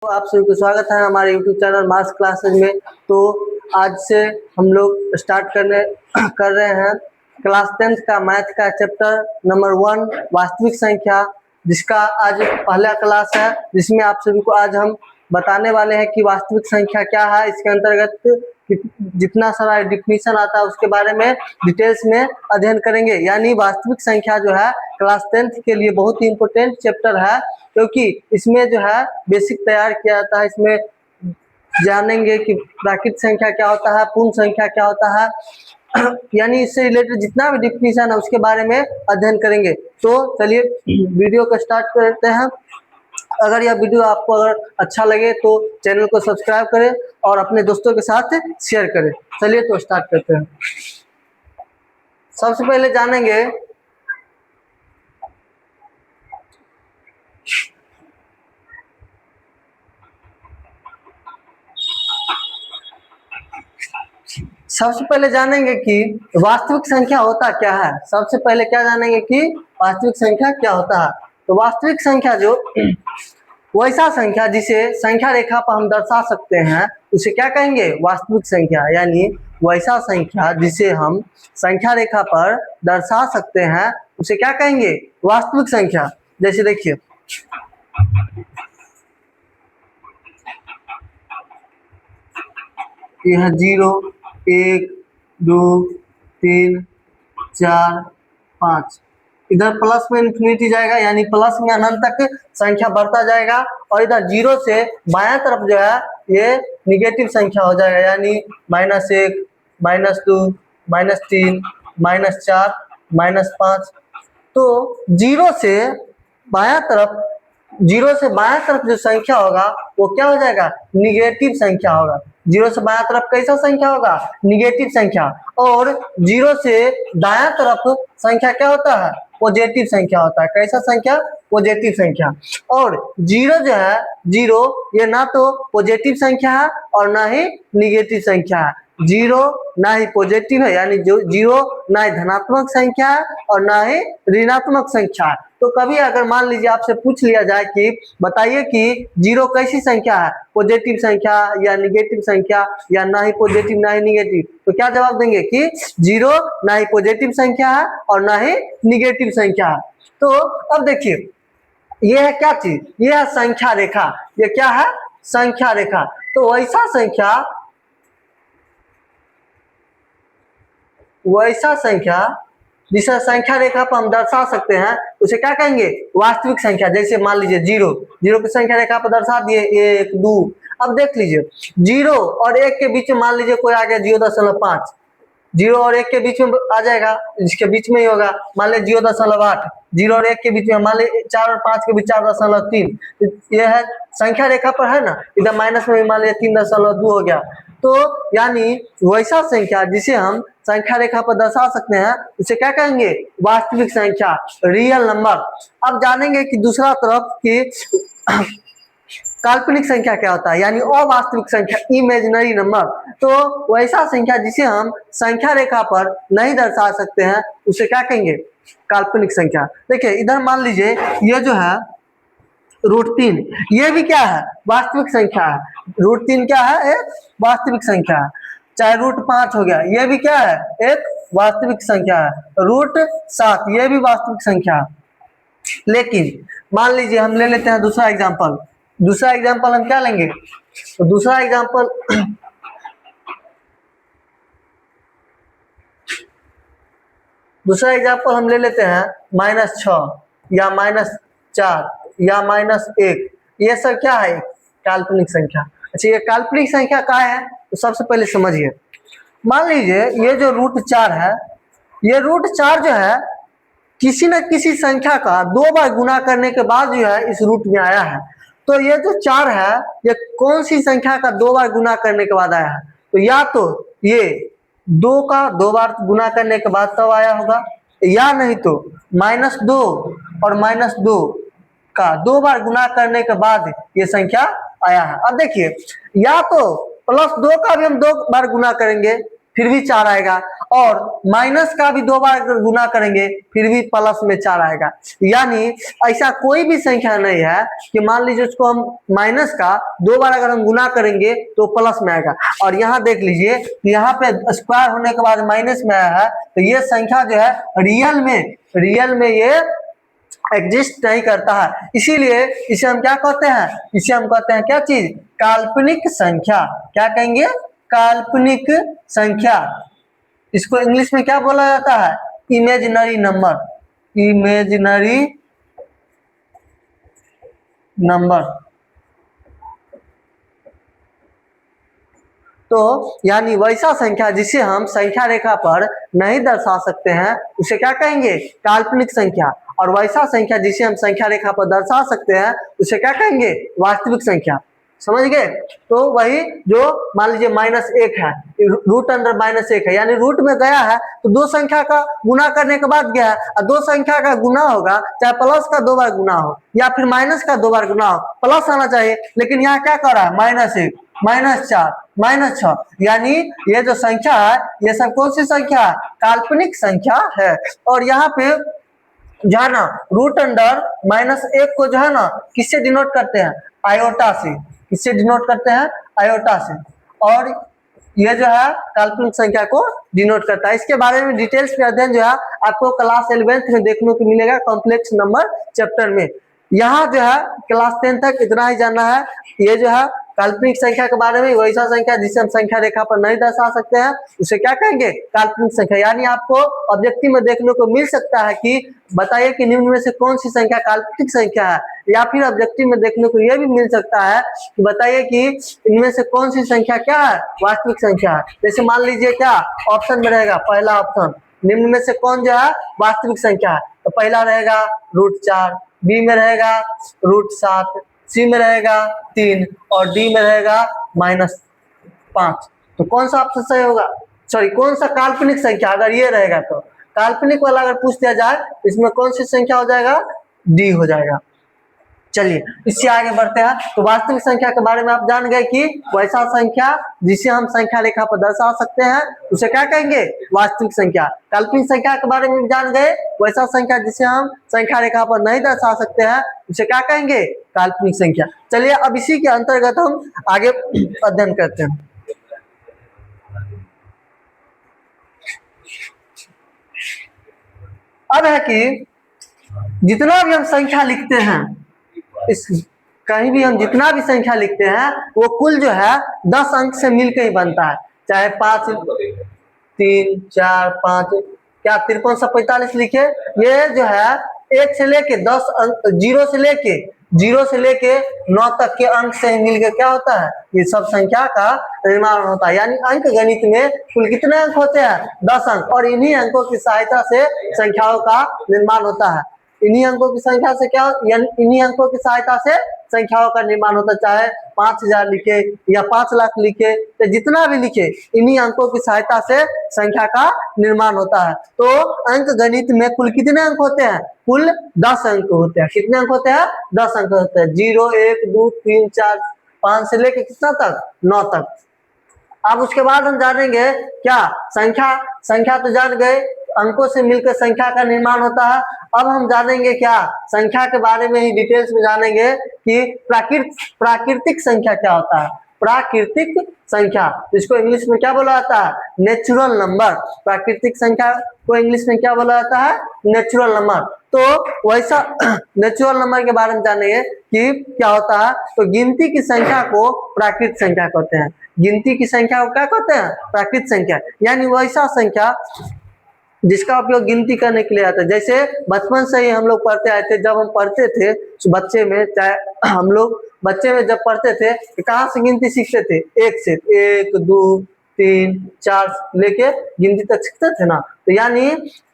तो आप सभी को स्वागत है हमारे YouTube चैनल मास क्लासेज में। तो आज से हम लोग स्टार्ट कर रहे हैं क्लास 10th का मैथ का चैप्टर नंबर 1 वास्तविक संख्या, जिसका आज पहला क्लास है, जिसमें आप सभी को आज हम बताने वाले हैं कि वास्तविक संख्या क्या है। इसके अंतर्गत जितना सारा डिफिनीशन आता है उसके बारे में डिटेल्स में अध्ययन करेंगे। यानी वास्तविक संख्या जो है क्लास 10th के लिए बहुत ही इंपॉर्टेंट चैप्टर है, क्योंकि इसमें जो है बेसिक तैयार किया जाता है। इसमें जानेंगे कि प्राकृत संख्या क्या होता है, पूर्ण संख्या क्या होता है, यानी इससे रिलेटेड जितना भी डिफिनीशन है उसके बारे में अध्ययन करेंगे। तो चलिए वीडियो को स्टार्ट करते हैं। अगर यह वीडियो आपको अगर अच्छा लगे तो चैनल को सब्सक्राइब करें और अपने दोस्तों के साथ शेयर करें। चलिए तो स्टार्ट करते हैं। सबसे पहले जानेंगे कि वास्तविक संख्या होता क्या है। सबसे पहले क्या जानेंगे कि वास्तविक संख्या क्या होता है। तो वास्तविक संख्या जो वैसा संख्या जिसे संख्या रेखा पर हम दर्शा सकते हैं उसे क्या कहेंगे, वास्तविक संख्या। यानी वैसा संख्या जिसे हम संख्या रेखा पर दर्शा सकते हैं उसे क्या कहेंगे, वास्तविक संख्या। जैसे देखिए यह 0 1 2 3 4 5, इधर प्लस में इन्फिनिटी जाएगा, यानी प्लस में अनंत तक संख्या बढ़ता जाएगा। और इधर 0 से बायां तरफ जो है ये निगेटिव संख्या हो जाएगा, यानी -1 -2 -3 -4 -5। तो 0 से बायां तरफ जो संख्या होगा वो क्या हो जाएगा, निगेटिव संख्या होगा। 0 से बायां तरफ कैसा संख्या होगा, निगेटिव संख्या। और 0 से दायां तरफ संख्या क्या होता है, पॉजिटिव संख्या होता है। कैसा संख्या, पॉजिटिव संख्या। और 0 जो है 0 ये ना तो पॉजिटिव संख्या है और ना ही निगेटिव संख्या है। 0 ना ही पॉजिटिव है, यानी जो 0 ना ही धनात्मक संख्या है और ना ही ऋणात्मक संख्या है। तो कभी अगर मान लीजिए आपसे पूछ लिया जाए कि बताइए कि 0 कैसी संख्या है, पॉजिटिव संख्या या निगेटिव संख्या, या ना ही पॉजिटिव ना ही निगेटिव, तो क्या जवाब देंगे कि 0 ना ही पॉजिटिव संख्या है और ना ही निगेटिव संख्या है। तो अब देखिए ये है क्या चीज, ये है संख्या रेखा। ये क्या है, संख्या रेखा। तो वैसा संख्या जिसे संख्या रेखा पर हम दर्शा सकते हैं उसे क्या कहेंगे, वास्तविक संख्या। जैसे मान लीजिए 0 की संख्या रेखा पर दर्शा दिए 1 2। अब देख लीजिए 0 और 1 के बीच में मान लीजिए कोई आ गया 0.5, 0 और 1 के बीच में आ जाएगा, इसके बीच में ही होगा। मान लीजिए 0.8, 0 और 1 के बीच में, मान लीजिए 4 और 5 के बीच 4.3। यह है संख्या रेखा पर है ना, इधर माइनस में मान लीजिए 3.2 हो गया। तो यानी वैसा संख्या जिसे हम संख्या रेखा पर दर्शा सकते हैं उसे क्या कहेंगे, वास्तविक संख्या, रियल नंबर। अब जानेंगे कि दूसरा तरफ की काल्पनिक संख्या क्या होता है, यानी अवास्तविक संख्या, इमेजिनरी नंबर। तो वैसा संख्या जिसे हम संख्या रेखा पर नहीं दर्शा सकते हैं उसे क्या कहेंगे, काल्पनिक संख्या। देखिए इधर मान लीजिए ये जो है √3, ये भी क्या है, वास्तविक संख्या है। √3 क्या है, एक वास्तविक संख्या है। चाहे √5 हो गया, ये भी क्या है, एक वास्तविक संख्या है। √7 ये भी वास्तविक संख्या है। लेकिन मान लीजिए हम ले लेते हैं दूसरा एग्जांपल हम क्या लेंगे, तो दूसरा एग्जांपल हम ले लेते हैं -6 या -4 या -1। ये सब क्या है, काल्पनिक संख्या। अच्छा, ये काल्पनिक संख्या क्या है, तो सबसे पहले समझिए। मान लीजिए ये जो √4 है, ये √4 जो है किसी न किसी संख्या का 2 बार गुना करने के बाद जो है इस रूट में आया है। तो ये जो 4 है ये कौन सी संख्या का 2 बार गुना करने के बाद आया है, तो या तो ये 2 का 2 बार गुना करने के बाद तब आया होगा, या नहीं तो -2 और -2 का 2 बार गुना करने के बाद ये संख्या आया है। अब देखिए या तो +2 का भी हम 2 बार गुना करेंगे फिर भी 4 आएगा, और माइनस का भी 2 बार अगर गुना करेंगे फिर भी प्लस में 4 आएगा। यानी ऐसा कोई भी संख्या नहीं है कि मान लीजिए उसको हम माइनस का 2 बार अगर हम गुना करेंगे तो प्लस में आएगा। और यहाँ देख लीजिए यहाँ पे स्क्वायर होने के बाद माइनस में आया है, तो ये संख्या जो है रियल में ये एग्जिस्ट नहीं करता है, इसीलिए इसे हम क्या कहते हैं, इसे हम कहते हैं क्या चीज, काल्पनिक संख्या। क्या कहेंगे, काल्पनिक संख्या। इसको इंग्लिश में क्या बोला जाता है, इमेजिनरी नंबर, इमेजिनरी नंबर। तो यानी वैसा संख्या जिसे हम संख्या रेखा पर नहीं दर्शा सकते हैं उसे क्या कहेंगे, काल्पनिक संख्या। और वैसा संख्या जिसे हम संख्या रेखा पर दर्शा सकते हैं उसे क्या कहेंगे, वास्तविक संख्या। समझ गए। तो वही जो मान लीजिए -1 है, रूट अंडर -1 है, यानी रूट में गया है तो 2 संख्या का गुना करने के बाद गया है, और 2 संख्या का गुना होगा चाहे प्लस का 2 बार गुना हो या फिर माइनस का 2 बार गुना हो, प्लस आना चाहिए। लेकिन यहाँ क्या कर रहा है, -1, -4, -6, यानी ये जो संख्या है ये सब कौन सी संख्या है, काल्पनिक संख्या है। और यहाँ पे जो है ना रूट अंडर -1 को जो है ना किससे डिनोट करते हैं, आयोटा से। किससे डिनोट करते हैं, आयोटा से। और ये जो है काल्पनिक संख्या को डिनोट करता है। इसके बारे में डिटेल्स में अध्ययन जो है आपको क्लास 11th में देखने को मिलेगा, कॉम्प्लेक्स नंबर चैप्टर में। यहाँ जो है क्लास 10 तक इतना ही जानना है। ये जो है काल्पनिक संख्या के बारे में, वैसा संख्या जिसे हम संख्या रेखा पर नहीं दर्शा सकते हैं उसे क्या कहेंगे, काल्पनिक संख्या। यानी आपको ऑब्जेक्टिव में देखने को मिल सकता है कि बताइए कि निम्न में से कौन सी संख्या काल्पनिक संख्या है, या फिर ऑब्जेक्टिव में देखने को यह भी मिल सकता है कि बताइए कि इनमें से कौन सी संख्या क्या है, वास्तविक संख्या है। जैसे मान लीजिए क्या ऑप्शन में रहेगा, पहला ऑप्शन निम्न में से कौन जो है वास्तविक संख्या है, तो पहला रहेगा √4, बी में रहेगा √7, सी में रहेगा 3 और डी में रहेगा -5। तो कौन सा ऑप्शन सही होगा, सॉरी कौन सा काल्पनिक संख्या अगर ये रहेगा, तो काल्पनिक वाला अगर पूछ दिया जाए इसमें कौन सी संख्या हो जाएगा, डी हो जाएगा। चलिए इससे आगे बढ़ते हैं। तो वास्तविक संख्या के बारे में आप जान गए कि वैसा संख्या जिसे हम संख्या रेखा पर दर्शा सकते हैं उसे क्या कहेंगे, वास्तविक संख्या। काल्पनिक संख्या के बारे में जान गए, वैसा संख्या जिसे हम संख्या रेखा पर नहीं दर्शा सकते हैं उसे क्या कहेंगे, काल्पनिक संख्या। चलिए अब इसी के अंतर्गत हम आगे अध्ययन करते हैं। अब है कि जितना भी हम संख्या लिखते हैं, इस कहीं भी हम जितना भी संख्या लिखते हैं वो कुल जो है 10 अंक से मिलकर ही बनता है। चाहे 5, 3, 4, 5, क्या 5345 लिखे, ये जो है 1 से लेके 10 अंक, 0 से लेके 9 तक के अंक से मिलकर क्या होता है, ये सब संख्या का निर्माण होता है। यानी अंक गणित में कुल कितने अंक होते हैं, 10 अंक। और इन्हीं अंकों की सहायता से संख्याओं का निर्माण होता है। इन्हीं अंकों की संख्या से क्या, इन्हीं अंकों की सहायता से संख्याओं का निर्माण होता है। चाहे 5000 लिखे या 5 लाख लिखे, तो जितना भी लिखे इन्हीं अंकों की सहायता से संख्या का निर्माण होता है। तो अंक गणित में कुल कितने अंक होते हैं, कुल 10 अंक होते हैं। कितने अंक होते हैं, 10 अंक होते हैं। 0, 1, 2, 3, 4, 5 से लेके कितना तक, 9 तक। अब उसके बाद हम जानेंगे क्या, संख्या तो जान गए, अंकों से मिलकर संख्या का निर्माण होता है। अब हम जानेंगे क्या, संख्या के बारे में ही डिटेल्स में जानेंगे कि प्राकृतिक संख्या क्या होता है। प्राकृतिक संख्या, इसको इंग्लिश में क्या बोला जाता है, नेचुरल नंबर। प्राकृतिक संख्या को इंग्लिश में क्या बोला जाता है, नेचुरल नंबर। तो वैसा नेचुरल नंबर के बारे में जानेंगे कि क्या होता है। तो गिनती की संख्या को प्राकृतिक संख्या कहते हैं। गिनती की संख्या को क्या कहते हैं, प्राकृतिक संख्या। यानी वैसा संख्या जिसका उपयोग गिनती करने के लिए आता है। जैसे बचपन से ही हम लोग पढ़ते आए थे, जब हम पढ़ते थे बच्चे में, चाहे हम लोग बच्चे में जब पढ़ते थे तो कहाँ से गिनती सीखते थे, 1 से, 1, 2, 3, 4 लेके गिनती तक सीखते थे ना। तो यानी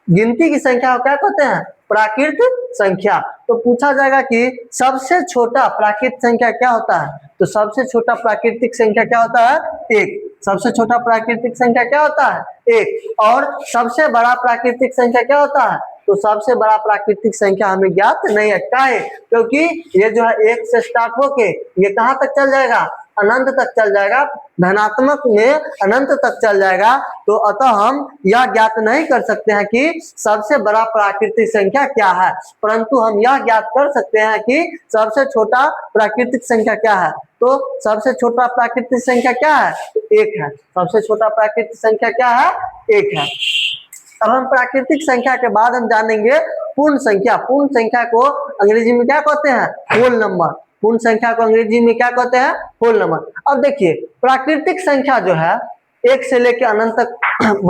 गिनती की संख्या को क्या कहते हैं, प्राकृतिक संख्या। तो पूछा जाएगा कि सबसे छोटा प्राकृतिक संख्या क्या होता है, तो सबसे छोटा प्राकृतिक संख्या क्या होता है, 1। सबसे छोटा प्राकृतिक संख्या क्या होता है, 1। और सबसे बड़ा प्राकृतिक संख्या क्या होता है, तो सबसे बड़ा प्राकृतिक संख्या हमें ज्ञात नहीं है। क्या है, क्योंकि ये जो है 1 से स्टार्ट होके ये कहाँ तक चल जाएगा, अनंत तक चल जाएगा, धनात्मक में अनंत तक चल जाएगा, तो अतः हम यह ज्ञात नहीं कर सकते हैं कि सबसे बड़ा प्राकृतिक संख्या क्या है, परंतु हम यह ज्ञात कर सकते हैं कि सबसे छोटा प्राकृतिक संख्या क्या है। तो सबसे छोटा प्राकृतिक संख्या क्या है? एक है। सबसे छोटा प्राकृतिक संख्या क्या है? एक है। अब हम प्राकृतिक संख्या के बाद हम जानेंगे पूर्ण संख्या। पूर्ण संख्या को अंग्रेजी में क्या कहते हैं? Whole number. पूर्ण संख्या को अंग्रेजी में क्या कहते हैं? Whole number. अब देखिए प्राकृतिक संख्या जो है एक से लेकर अनंत तक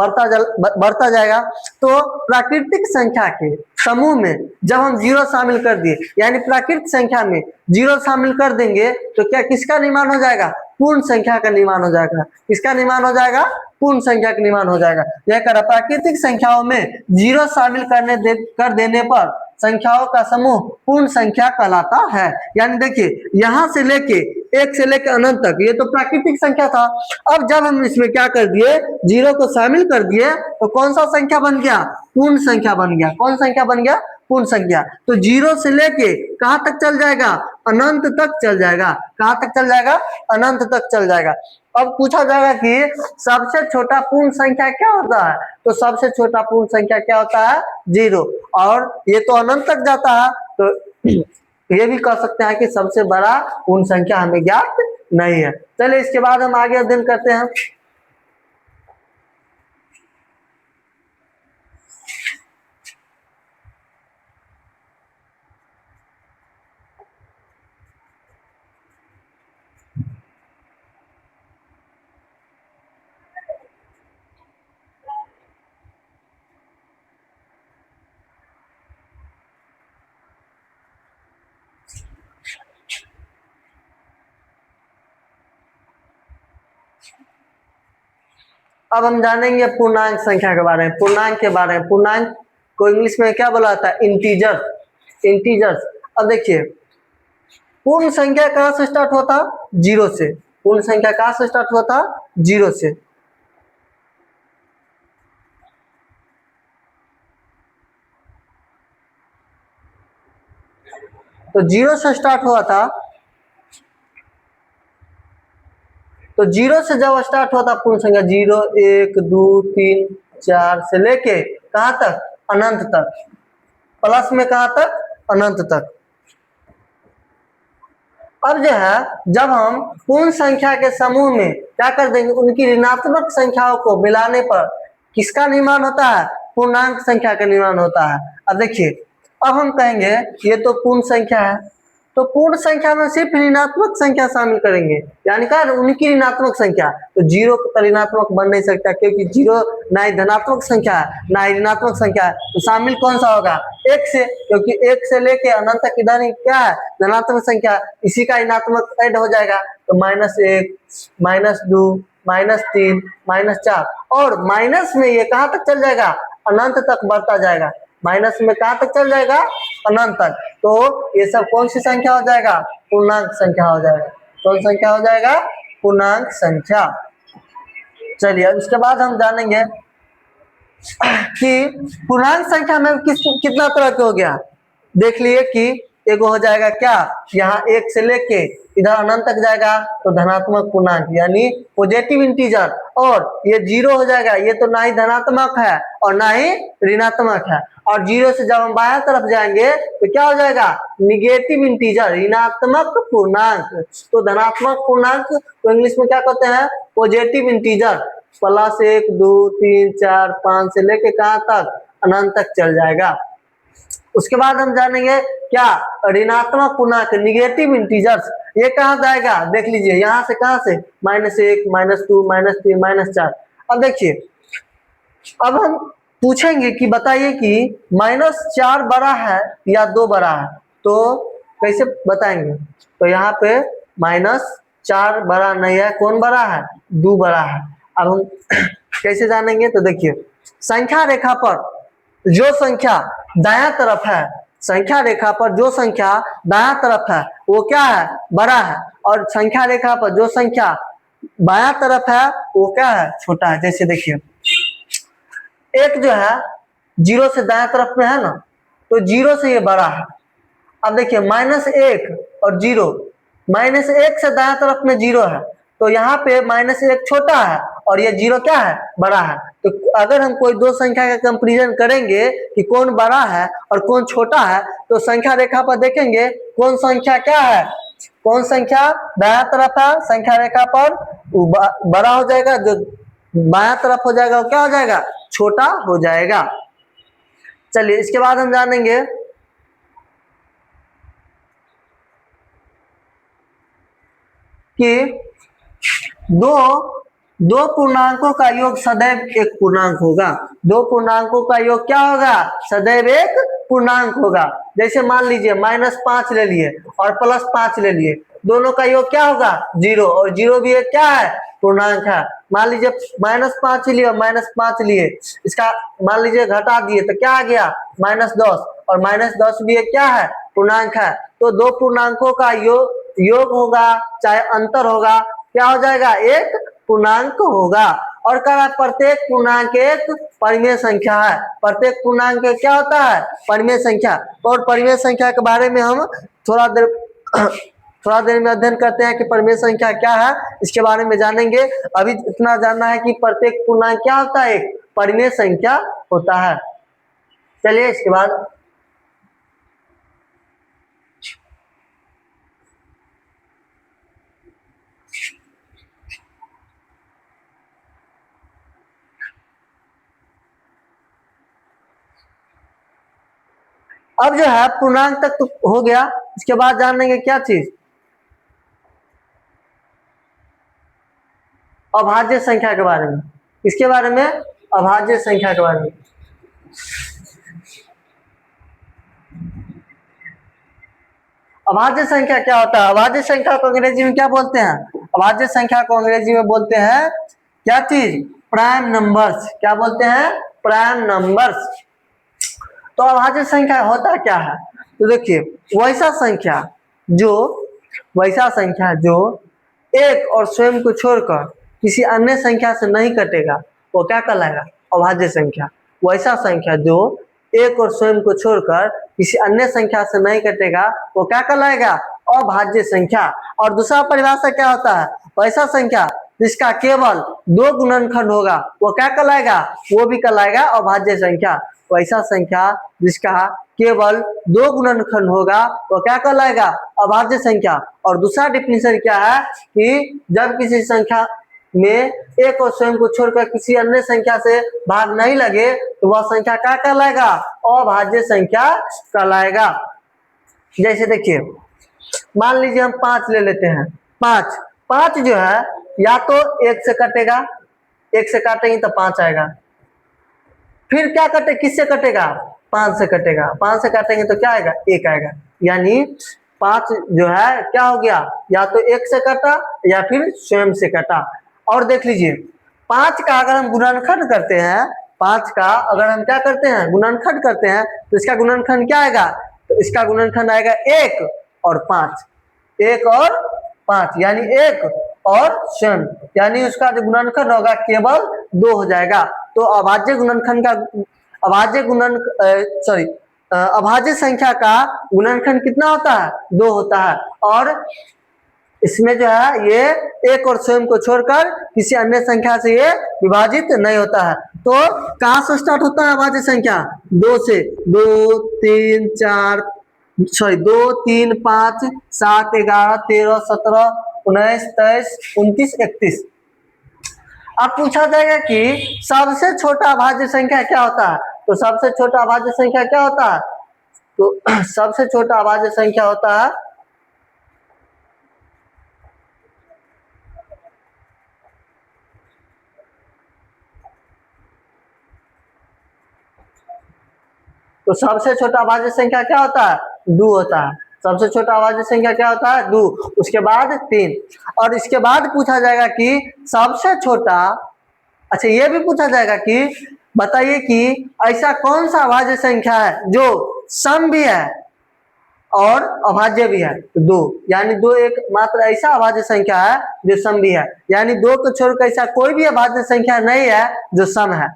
बढ़ता जाएगा, तो प्राकृतिक संख्या के समूह में जब हम जीरो शामिल कर दिए, यानी प्राकृतिक संख्या में जीरो शामिल कर देंगे, तो क्या किसका निर्माण हो जाएगा? पूर्ण संख्या का निर्माण हो जाएगा। किसका निर्माण हो जाएगा? पूर्ण संख्या का निर्माण हो जाएगा। यह कह रहा प्राकृतिक संख्याओं में जीरो शामिल कर देने पर संख्याओं का समूह पूर्ण संख्या कहलाता है। यानी देखिए यहां से लेके एक से लेके अनंत तक ये तो प्राकृतिक संख्या था। अब जब हम इसमें क्या कर दिए? जीरो को शामिल कर दिए, तो कौन सा संख्या बन गया? पूर्ण संख्या बन गया। कौन संख्या बन गया? पूर्ण संख्या। तो जीरो से लेके कहां तक चल जाएगा? अनंत तक चल जाएगा। कहां तक चल जाएगा? अनंत तक चल जाएगा। अब पूछा जाएगा कि सबसे छोटा पूर्ण संख्या क्या होता है? तो सबसे छोटा पूर्ण संख्या क्या होता है? जीरो। और ये तो अनंत तक जाता है, तो ये भी कह सकते हैं कि सबसे बड़ा पूर्ण संख्या हमें ज्ञात नहीं है। चलिए इसके बाद हम आगे अध्ययन करते हैं। अब हम जानेंगे पूर्णांक संख्या के बारे में। पूर्णांक के बारे में, पूर्णांक को इंग्लिश में क्या बोला जाता है? इंटीजर। इंटीजर्स। अब देखिए पूर्ण संख्या कहां से स्टार्ट होता? जीरो से। पूर्ण संख्या कहां से स्टार्ट होता? जीरो से। तो जीरो से स्टार्ट हुआ था, तो जीरो से जब स्टार्ट हुआ था पूर्ण संख्या, जीरो, एक, दो, तीन, चार से लेके कहां तक? अनंत तक। प्लस में कहां तक? अनंत तक। अब जो है जब हम पूर्ण संख्या के समूह में क्या कर देंगे? उनकी ऋणात्मक संख्याओं को मिलाने पर किसका निर्माण होता है? पूर्णांक संख्या का निर्माण होता है। अब देखिए अब हम कहेंगे ये तो पूर्ण संख्या है, तो पूर्ण संख्या में सिर्फ ऋणात्मक संख्या शामिल करेंगे, यानी क्या? उनकी ऋणात्मक संख्या। तो जीरो तो ऋणात्मक बन नहीं सकता, क्योंकि जीरो ना ही धनात्मक संख्या है ना ही ऋणात्मक संख्या है। तो शामिल कौन सा होगा? एक से, क्योंकि एक से लेके अनंत तक इधर ही क्या है? धनात्मक संख्या। इसी का ऋणात्मक ऐड हो जाएगा, तो माइनस एक, माइनस दो, माइनस तीन, माइनस चार, और माइनस में ये कहां तक चल जाएगा? अनंत तक बढ़ता जाएगा। माइनस में कहां तक चल जाएगा? अनंत तक। तो ये सब कौन सी संख्या हो जाएगा? पूर्णांक संख्या हो जाएगा। कौन संख्या हो जाएगा? पूर्णांक संख्या। चलिए अब इसके बाद हम जानेंगे कि पूर्णांक संख्या में कितना तरह के हो गया। देख लिए कि एगो हो जाएगा क्या? यहाँ एक से लेके इधर अनंत तक जाएगा तो धनात्मक पूर्णांक यानी पॉजिटिव इंटीजर, और ये जीरो हो जाएगा, ये तो ना ही धनात्मक है और ना ही ऋणात्मक है। और जीरो से जब हम बाएं तरफ जाएंगे तो क्या हो जाएगा? निगेटिव इंटीजर, ऋणात्मक पूर्णांक। तो धनात्मक पूर्णांक तो इंग्लिश में क्या कहते हैं? Positive integer. प्लस एक, दो, तीन, चार, पांच से लेके कहां तक? अनंत तक चल जाएगा। उसके बाद हम जानेंगे क्या? ऋणात्मक पूर्णांक, निगेटिव इंटीजर्स। ये कहां जाएगा? देख लीजिए यहां से, कहां से? माइनस एक, माइनस टू, माइनस तीन, माइनस चार। अब देखिए अब हम पूछेंगे कि बताइए कि माइनस चार बड़ा है या दो बड़ा है, तो कैसे बताएंगे? तो यहाँ पे माइनस चार बड़ा नहीं है, कौन बड़ा है? दो बड़ा है। अब हम कैसे जानेंगे? तो देखिए संख्या रेखा पर जो संख्या दायां तरफ है, संख्या रेखा पर जो संख्या दायां तरफ है वो क्या है? बड़ा है। और संख्या रेखा पर जो संख्या बायां तरफ है वो क्या है? छोटा है। जैसे देखिए एक जो है जीरो से दायां तरफ में है ना, तो जीरो से ये बड़ा है। अब देखिए माइनस एक और जीरो, -1 से दाएं तरफ में 0 है, तो यहाँ पे -1 छोटा है और ये 0 क्या है, बड़ा है। तो अगर हम कोई दो संख्या का कंपैरिजन करेंगे कि कौन बड़ा है और कौन छोटा है, तो संख्या रेखा पर देखेंगे कौन संख्या क्या है, कौन संख्या दायां तरफ है संख्या रेखा पर बड़ा हो जाएगा, जो बायां तरफ हो जाएगा वो क्या हो जाएगा, छोटा हो जाएगा। चलिए इसके बाद हम जानेंगे कि दो पूर्णांकों का योग सदैव एक पूर्णांक होगा। दो पूर्णांकों का योग क्या होगा, सदैव एक पूर्णांक होगा। जैसे मान लीजिए -5 ले लिए और +5 ले लिए, दोनों का योग क्या होगा, 0, और 0 भी एक क्या है, पूर्णांक है। मान लीजिए -5 लिए और -5 लिए, इसका मान लीजिए घटा दिए तो क्या आ गया, -10, और -10 भी एक क्या है, पूर्णांक है। तो दो पूर्णांकों का योग होगा चाहे अंतर होगा, क्या हो जाएगा, एक पूर्णांक होगा। और कह रहा प्रत्येक पूर्णांक एक परिमेय संख्या है। प्रत्येक पूर्णांक क्या होता है, परिमेय संख्या। और परिमेय संख्या के बारे में हम थोड़ा देर में अध्ययन करते हैं कि परिमेय संख्या क्या है, इसके बारे में जानेंगे। अभी इतना जानना है कि प्रत्येक पूर्णांक क्या होता है, एक परिमेय संख्या होता है। चलिए इसके बाद अब जो है पूर्णांक तक तो हो गया, इसके बाद जानेंगे क्या चीज, अभाज्य संख्या के बारे में। इसके बारे में, अभाज्य संख्या के बारे में। अभाज्य संख्या क्या होता है, अभाज्य संख्या को अंग्रेजी में क्या बोलते हैं, अभाज्य संख्या को अंग्रेजी में बोलते हैं क्या चीज, प्राइम नंबर्स। क्या बोलते हैं, प्राइम नंबर्स। तो अभाज्य संख्या होता क्या है, तो देखिए वैसा संख्या जो एक और स्वयं को छोड़कर किसी अन्य संख्या से नहीं कटेगा, वो क्या कहलाएगा, अभाज्य संख्या। वैसा संख्या जो एक और स्वयं को छोड़कर किसी अन्य संख्या से नहीं कटेगा, वो क्या कहलाएगा, अभाज्य संख्या। और दूसरा परिभाषा क्या होता है, वैसा संख्या जिसका केवल 2 गुणनखंड होगा, वो क्या कहलाएगा, वो भी कहलाएगा अभाज्य संख्या। वैसा संख्या जिसका केवल 2 गुणनखंड होगा, वो क्या कहलाएगा, अभाज्य संख्या। और दूसरा डिफिनेशन क्या है कि जब किसी संख्या में एक और स्वयं को छोड़कर किसी अन्य संख्या से भाग नहीं लगे, तो वह संख्या क्या कहलाएगा, अभाज्य संख्या कहलाएगा। जैसे देखिए मान लीजिए हम 5 ले लेते हैं। 5 जो है या तो 1 से कटेगा, 1 से काटेंगे तो 5 आएगा, फिर क्या कटे, किससे कटेगा, 5 से कटेगा, 5 से काटेंगे तो क्या आएगा, 1 आएगा। यानी 5 जो है क्या हो गया, या तो 1 से कटा या फिर स्वयं से कटा। और देख लीजिए 5 का अगर हम गुणनखंड करते हैं, 5 का अगर हम क्या करते हैं, गुणनखंड करते हैं, तो इसका गुणनखंड क्या आएगा, तो इसका गुणनखंड आएगा 1 और 5, 1 और 5, यानी 1 और स्वयं, यानी उसका जो गुणनखंड होगा केवल 2 हो जाएगा। तो अभाज्य गुणनखंड का अभाज्य संख्या का गुणनखंड कितना होता है, 2 होता है। और इसमें जो है ये 1 और स्वयं को छोड़कर किसी अन्य संख्या से ये विभाजित नहीं होता है। तो कहां से स्टार्ट होता है अभाज्य संख्या, 2 से, 2 3 4 2 3 5 7 11 13 17 19 23 29 31। अब पूछा जाएगा कि सबसे छोटा अभाज्य संख्या क्या होता है, तो सबसे छोटा अभाज्य संख्या क्या होता है, तो सबसे छोटा अभाज्य संख्या होता है सबसे छोटा अभाज्य संख्या क्या होता है, 2 होता है। सबसे छोटा अभाज्य संख्या क्या होता है, 2, उसके बाद 3। और इसके बाद पूछा जाएगा कि सबसे छोटा, अच्छा ये भी पूछा जाएगा कि बताइए कि ऐसा कौन सा अभाज्य संख्या है जो सम भी है और अभाज्य भी है, तो 2, यानी 2 एक मात्र ऐसा अभाज्य संख्या है जो सम भी है, यानी 2 को छोड़कर ऐसा कोई भी अभाज्य संख्या नहीं है जो सम है।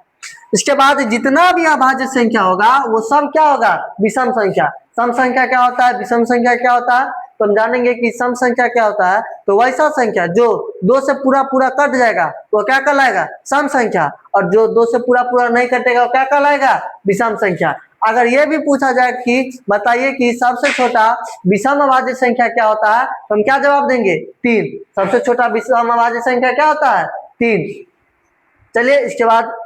इसके बाद जितना भी अभाज्य संख्या होगा वो सब क्या होगा, विषम संख्या। सम संख्या क्या होता है, विषम संख्या क्या होता है, तो हम जानेंगे कि सम संख्या क्या होता है। तो वैसा संख्या जो 2 से पूरा पूरा कट जाएगा वो क्या कहलाएगा, सम संख्या, और जो 2 से पूरा पूरा नहीं कटेगा वो क्या कहलाएगा, विषम संख्या। अगर ये भी पूछा जाए कि बताइए कि सबसे छोटा विषम अभाज्य संख्या क्या होता है, तो हम क्या जवाब देंगे, 3। सबसे छोटा विषम अभाज्य संख्या क्या होता है, 3। चलिए इसके बाद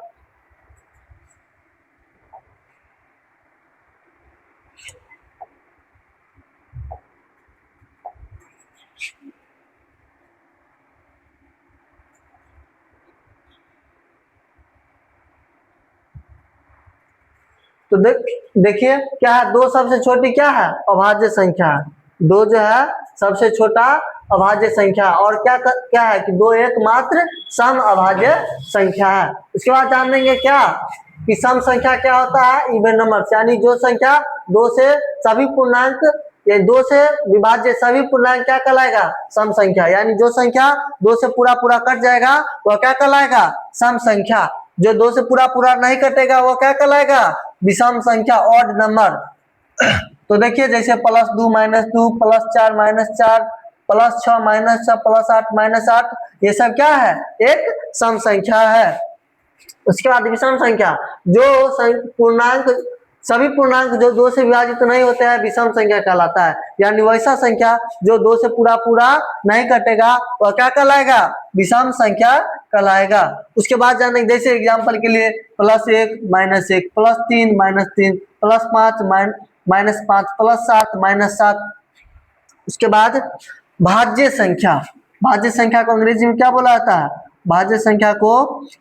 तो देखिए क्या है, 2 सबसे छोटी क्या है, अभाज्य संख्या है। 2 जो है सबसे छोटा अभाज्य संख्या, और क्या है कि 2 एकमात्र सम अभाज्य संख्या है। इसके बाद जान लेंगे क्या कि सम संख्या क्या होता है, इवन नंबर, यानी जो संख्या 2 से सभी पूर्णांक या 2 से विभाज्य सभी पूर्णांक क्या कहलाएगा, सम संख्या। यानी जो संख्या 2 से पूरा पूरा कट जाएगा वह क्या कहलाएगा, सम संख्या। जो 2 से पूरा पूरा नहीं कटेगा वो क्या कहलाएगा, विषम संख्या, ऑड नंबर। तो देखिए जैसे +2 -2 +4 -4 +6 -6 +8 -8, ये सब क्या है, एक सम संख्या है। उसके बाद विषम संख्या, जो पूर्णांक सभी पूर्णांक जो 2 से विभाजित तो नहीं होते हैं विषम संख्या कहलाता है। यानी वैसा संख्या जो 2 से पूरा पूरा नहीं कटेगा वह क्या कहलाएगा, विषम संख्या कहलाएगा। उसके बाद जाने जैसे एग्जांपल के लिए +1 -1 +3 -3 +5 -5 +7 -7। उसके बाद भाज्य संख्या, भाज्य संख्या को अंग्रेजी में क्या बोला जाता है, भाज्य संख्या को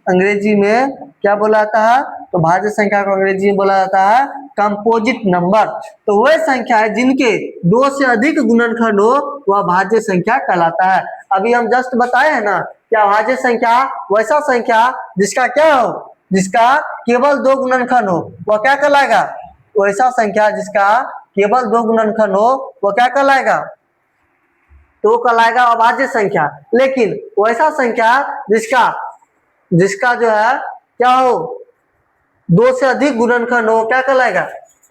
अंग्रेजी में क्या बोला जाता है, तो भाज्य संख्या को अंग्रेजी में बोला जाता है कंपोजिट नंबर। तो वह संख्या है जिनके 2 से अधिक गुणनखंड हो वह भाज्य संख्या कहलाता है। अभी हम जस्ट बताए हैं ना, क्या भाज्य संख्या वैसा संख्या जिसका क्या हो, जिसका केवल 2 गुणनखंड हो वह क्या कहलाएगा, वैसा संख्या जिसका केवल 2 गुणनखंड हो वह क्या कहलाएगा, तो कहलाएगा अभाज्य संख्या। लेकिन वैसा संख्या जिसका जो है क्या हो, 2 से अधिक गुणनखंड हो क्या कहलाएगा,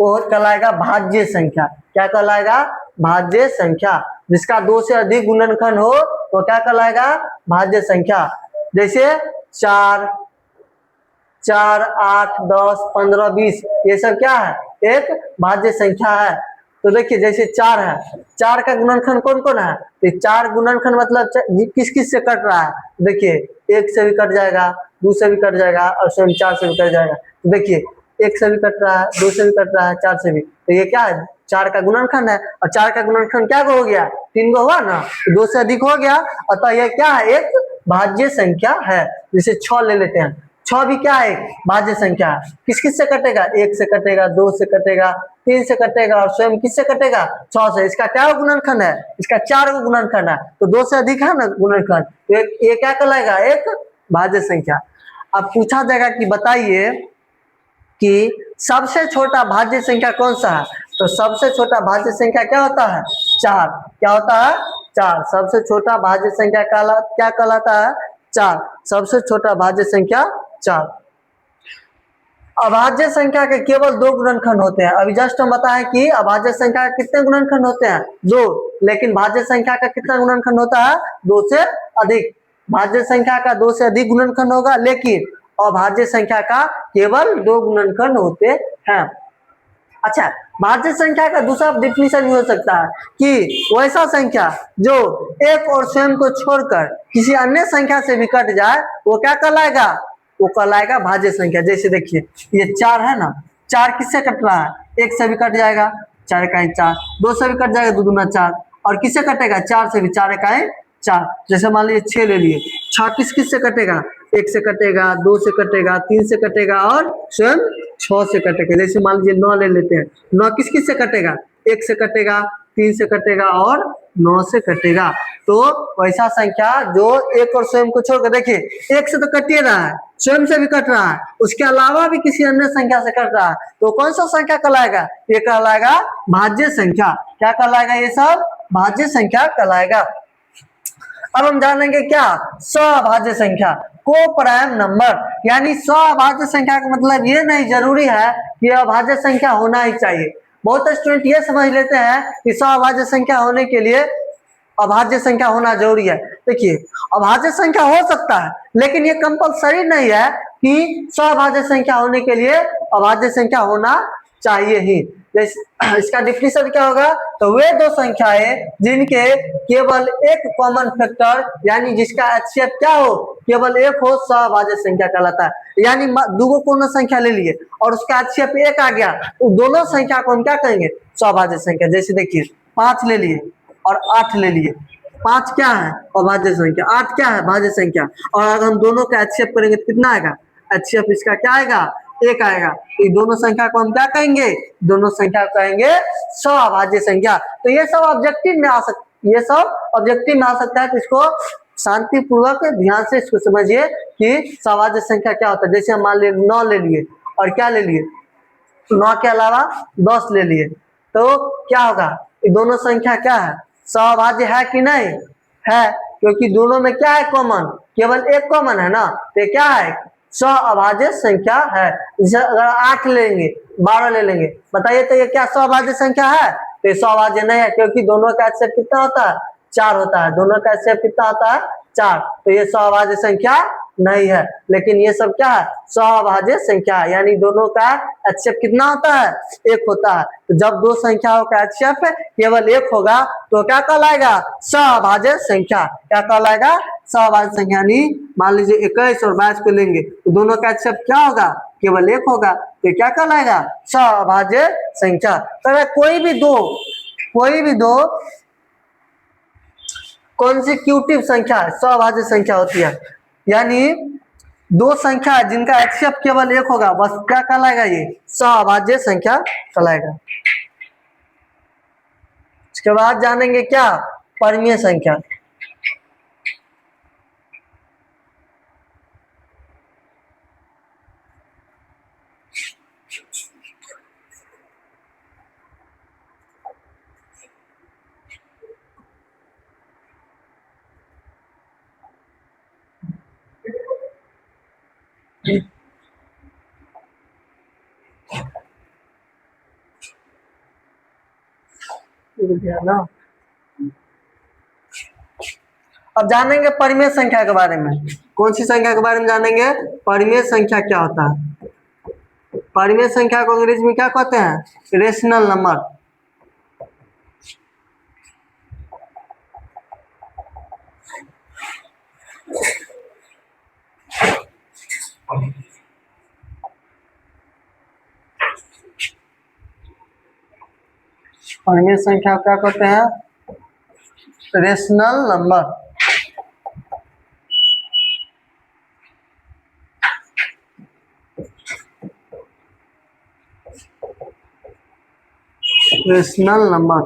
वो कहलाएगा भाज्य संख्या। क्या कहलाएगा, भाज्य संख्या। जिसका 2 से अधिक गुणनखंड हो तो क्या कहलाएगा, भाज्य संख्या। जैसे 4, 8, 10, 15, 20, ये सब क्या है, एक भाज्य संख्या है। तो देखिए जैसे 4 है, 4 का गुणनखंड कौन कौन है, तो 4 गुणनखंड मतलब किस किस से कट रहा है, देखिए 1 से भी कट जाएगा, 2 से भी कट जाएगा, और स्वयं 4 से भी कट जाएगा। तो देखिए 1 से भी कट रहा है, 2 से भी कट रहा है, 4 से भी, तो ये क्या है, 4 का गुणनखंड है। और 4 का गुणनखंड क्या हो गया, 3 को हुआ ना, तो 2 से अधिक हो गया, अतः यह क्या है, एक भाज्य संख्या है। जैसे 6 ले लेते हैं, 6 भी क्या है, भाज्य संख्या है। किस किस से कटेगा, 1 से कटेगा, 2 से कटेगा, 3 से कटेगा, और स्वयं किस से कटेगा, 6 से। इसका क्या गुणनखंड है, इसका 4 का गुणनखंड है, तो 2 से अधिक है ना गुणनखंड, तो ये क्या कहलाएगा, एक भाज्य संख्या। अब पूछा जाएगा कि बताइए कि सबसे छोटा भाज्य संख्या कौन सा है, तो सबसे छोटा भाज्य संख्या क्या होता है, 4। क्या होता है, 4। सबसे छोटा भाज्य संख्या क्या कहलाता है, 4। सबसे छोटा भाज्य संख्या 4। अभाज्य संख्या के केवल 2 गुणनखंड होते हैं। अभी जस्ट हम बताएं कि अभाज्य संख्या के कितने गुणनखंड होते हैं, 2। लेकिन भाज्य संख्या का कितना गुणनखंड होता है, 2 से अधिक। भाज्य संख्या का 2 से अधिक गुणनखंड होगा, लेकिन अभाज्य संख्या का केवल 2 गुणनखंड होते हैं। अच्छा, भाज्य संख्या का दूसरा डिफिनीशन भी हो सकता है कि वैसा संख्या जो एक और स्वयं को छोड़कर किसी अन्य संख्या से भी कट जाए वो क्या कहलाएगा, वो कहलाएगा भाज्य संख्या। जैसे देखिए ये 4 है ना, 4 किससे कट रहा है, 1 से भी कट जाएगा, 4 का 4, 2 से भी कट जाएगा, 2 दूना 4, और किससे कटेगा, 4 से भी, 4 का 4। जैसे मान लीजिए 6 ले लिए, 6 किस से कटेगा, 1 से कटेगा, 2 से कटेगा, 3 से कटेगा, और स्वयं 6 से कटेगा। जैसे मान लीजिए 9 ले लेते हैं, 9 किस से कटेगा, 1 से कटेगा, 3 से कटेगा, और 9 से कटेगा। तो वैसा संख्या जो एक और स्वयं को छोड़कर, देखिए 1 से तो कट ही रहा है, स्वयं से भी कट रहा है, उसके अलावा भी किसी अन्य संख्या से कट रहा है, तो कौन सा संख्या कहलाएगा, ये कहलाएगा भाज्य संख्या। क्या कहलाएगा, ये सब भाज्य संख्या कहलाएगा। अब हम जानेंगे क्या, सभाज्य संख्या, को-प्राइम नंबर। यानी सभाज्य संख्या का मतलब ये नहीं जरूरी है कि अभाज्य संख्या होना ही चाहिए। बहुत स्टूडेंट ये समझ लेते हैं कि सअभाज्य संख्या होने के लिए अभाज्य संख्या होना जरूरी है। देखिए, अभाज्य संख्या हो सकता है, लेकिन ये कंपलसरी नहीं है कि सअभाज्य संख्या होने के लिए अभाज्य संख्या होना चाहिए ही। इसका डिफिनेशन क्या होगा? तो वे दो संख्याएं जिनके केवल एक कॉमन फैक्टर यानी जिसका HCF क्या हो, केवल एक हो, सअभाज्य संख्या कहलाता है। यानी दो पूर्ण संख्या ले लिए और उसका HCF एक आ गया, तो दोनों संख्या को हम क्या कहेंगे? सअभाज्य संख्या। जैसे देखिए, 5 ले लिए और 8 ले लिए। 5 क्या है? अभाज्य संख्या। 8 क्या है? भाज्य संख्या। और अगर हम दोनों का HCF करेंगे तो कितना आएगा? HCF इसका क्या आएगा? 1 आएगा। ये दोनों संख्या को हम क्या कहेंगे? दोनों संख्या को कहेंगे सअभाज्य संख्या। तो ये सब ऑब्जेक्टिव में आ सकता है, तो इसको शांतिपूर्वक ध्यान से इसको समझिए कि सअभाज्य संख्या क्या होता है। जैसे हम मान लीजिए 9 ले लिए और क्या ले लिए? 9 के अलावा 10 ले लिए, तो क्या होगा? ये दोनों संख्या क्या है? सअभाज्य है कि नहीं है? क्योंकि दोनों में क्या है कॉमन? केवल एक कॉमन है ना, तो क्या है? सअभाज्य संख्या है। जैसे अगर 8 लेंगे, 12 ले लेंगे, बताइए तो ये क्या सअभाज्य संख्या है? तो ये सअभाज्य नहीं है, क्योंकि दोनों का HCF कितना होता है? 4 होता है। दोनों का HCF कितना होता है? 4। तो ये सअभाज्य संख्या नहीं है। लेकिन ये सब क्या है? सअभाज्य संख्या है। यानी दोनों का HCF कितना होता है? 1 होता है। तो जब दो संख्याओं का HCF केवल 1 होगा तो क्या कहलाएगा? सअभाज्य संख्या। क्या कहलाएगा? सअभाज्य संख्या। यानी मान लीजिए 21 और 22 को लेंगे तो दोनों का HCF क्या होगा? केवल 1 होगा, तो क्या कहलाएगा? सअभाज्य संख्या। तो कोई भी दो कॉन्सिक्यूटिव संख्या सअभाज्य संख्या होती है। यानी दो संख्या जिनका HCF केवल 1 होगा, बस क्या कहलाएगा? ये सअभाज्य संख्या कहलाएगा। इसके बाद जानेंगे क्या? परिमेय संख्या। ना, अब जानेंगे परिमेय संख्या के बारे में। कौन सी संख्या के बारे में जानेंगे? परिमेय संख्या क्या होता है? परिमेय संख्या को अंग्रेजी में क्या कहते हैं? Rational number. परिमेय संख्या क्या कहते हैं? Rational number. रेशनल नंबर